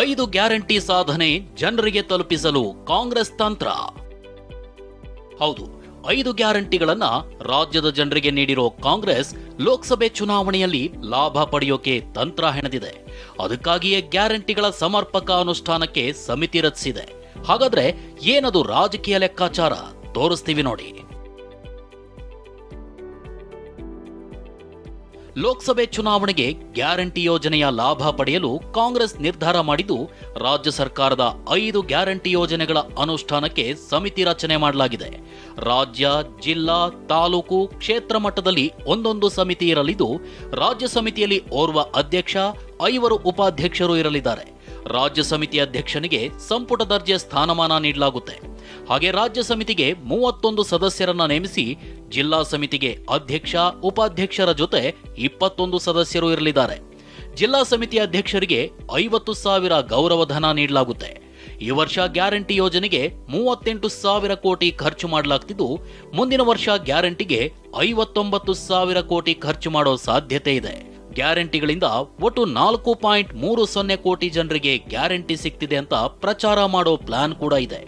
5 guarantee ಸಾಧನೆ ಜನರಿಗೆ ತಲುಪಿಸಲು ಕಾಂಗ್ರೆಸ್ ತಂತ್ರ. ಹೌದು, 5 ಗ್ಯಾರಂಟಿಗಳನ್ನ ರಾಜ್ಯದ ಜನರಿಗೆ ನೀಡಿರೋ ಕಾಂಗ್ರೆಸ್ ಲೋಕಸಭೆ ಚುನಾವಣೆಯಲ್ಲಿ ಲಾಭ ಪಡೆಯೋಕೆ ತಂತ್ರ ಹೆಣೆದಿದೆ. ಅದಕ್ಕಾಗಿಯೇ ಗ್ಯಾರಂಟಿಗಳ ಸಮರ್ಪಕ ಅನುಷ್ಠಾನಕ್ಕೆ ಸಮಿತಿ ರಚಿಸಿದೆ. ಹಾಗಾದ್ರೆ ಏನದು ರಾಜಕೀಯ ಲೆಕ್ಕಾಚಾರ? ತೋರಿಸ್ತೀವಿ ನೋಡಿ. ಲೋಕಸಭೆ ಚುನಾವಣೆಗೆ ಗ್ಯಾರಂಟಿ ಯೋಜನೆಯ ಲಾಭ ಪಡೆಯಲು ಕಾಂಗ್ರೆಸ್ ನಿರ್ಧಾರ ಮಾಡಿದ್ದು, ರಾಜ್ಯ ಸರ್ಕಾರದ 5 ಗ್ಯಾರಂಟಿ ಯೋಜನೆಗಳ ಅನುಷ್ಠಾನಕ್ಕೆ ಸಮಿತಿ ರಚನೆ ಮಾಡಲಾಗಿದೆ. ರಾಜ್ಯ, ಜಿಲ್ಲಾ, ತಾಲೂಕು, ಕ್ಷೇತ್ರ ಮಟ್ಟದಲ್ಲಿ ಒಂದೊಂದು ಸಮಿತಿ ಇರಲಿದ್ದು, ರಾಜ್ಯ ಸಮಿತಿಯಲ್ಲಿ ಓರ್ವ ಅಧ್ಯಕ್ಷ, 5 ಉಪಾಧ್ಯಕ್ಷರು ಇರಲಿದ್ದಾರೆ. ರಾಜ್ಯ ಸಮಿತಿ ಅಧ್ಯಕ್ಷನಿಗೆ ಸಂಪುಟ ದರ್ಜೆ ಸ್ಥಾನಮಾನ ನೀಡಲಾಗುತ್ತೆ. ಹಾಗೆ ರಾಜ್ಯ ಸಮಿತಿಗೆ 31 ಸದಸ್ಯರನ್ನ ನೇಮಿಸಿ ಜಿಲ್ಲಾ ಸಮಿತಿಗೆ ಅಧ್ಯಕ್ಷ, ಉಪಾಧ್ಯಕ್ಷರ ಜೊತೆ 21 ಸದಸ್ಯರು ಇರಲಿದ್ದಾರೆ. ಜಿಲ್ಲಾ ಸಮಿತಿ ಅಧ್ಯಕ್ಷರಿಗೆ 50,000 ಗೌರವಧನ ನೀಡಲಾಗುತ್ತೆ. ಈ ವರ್ಷ ಗ್ಯಾರಂಟಿ ಯೋಜನೆಗೆ 38,000 ಕೋಟಿ ಖರ್ಚು ಮಾಡಲಾಗ್ತಿದ್ದು, ಮುಂದಿನ ವರ್ಷ ಗ್ಯಾರಂಟಿಗೆ 59,000 ಕೋಟಿ ಖರ್ಚು ಮಾಡೋ ಸಾಧ್ಯತೆ ಇದೆ. ಗ್ಯಾರಂಟಿಗಳಿಂದ ಒಟ್ಟು 4.30 ಕೋಟಿ ಜನರಿಗೆ ಗ್ಯಾರಂಟಿ ಸಿಗ್ತಿದೆ ಅಂತ ಪ್ರಚಾರ ಮಾಡೋ ಪ್ಲಾನ್ ಕೂಡ ಇದೆ.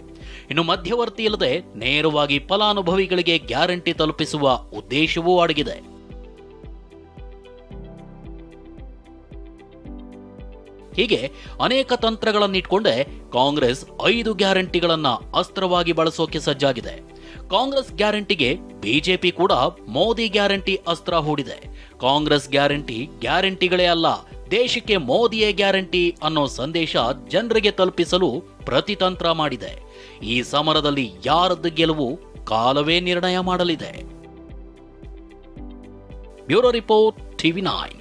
ಇನ್ನು ಮಧ್ಯವರ್ತಿ ಇಲ್ಲದೆ ನೇರವಾಗಿ ಫಲಾನುಭವಿಗಳಿಗೆ ಗ್ಯಾರಂಟಿ ತಲುಪಿಸುವ ಉದ್ದೇಶವೂ ಅಡಗಿದೆ. ಹೀಗೆ ಅನೇಕ ತಂತ್ರಗಳನ್ನಿಟ್ಕೊಂಡೇ ಕಾಂಗ್ರೆಸ್ 5 ಗ್ಯಾರಂಟಿಗಳನ್ನ ಅಸ್ತ್ರವಾಗಿ ಬಳಸೋಕೆ ಸಜ್ಜಾಗಿದೆ. ಕಾಂಗ್ರೆಸ್ ಗ್ಯಾರಂಟಿಗೆ ಬಿಜೆಪಿ ಕೂಡ ಮೋದಿ ಗ್ಯಾರಂಟಿ ಅಸ್ತ್ರ ಹೂಡಿದೆ. ಕಾಂಗ್ರೆಸ್ ಗ್ಯಾರಂಟಿಗಳೇ ಅಲ್ಲ, ದೇಶಕ್ಕೆ ಮೋದಿಯೇ ಗ್ಯಾರಂಟಿ ಅನ್ನೋ ಸಂದೇಶ ಜನರಿಗೆ ತಲುಪಿಸಲು ಪ್ರತಿತಂತ್ರ ಮಾಡಿದೆ. ಈ ಸಮರದಲ್ಲಿ ಯಾರದ್ದು ಗೆಲುವು ಕಾಲವೇ ನಿರ್ಣಯ ಮಾಡಲಿದೆ. Bureau report, TV9.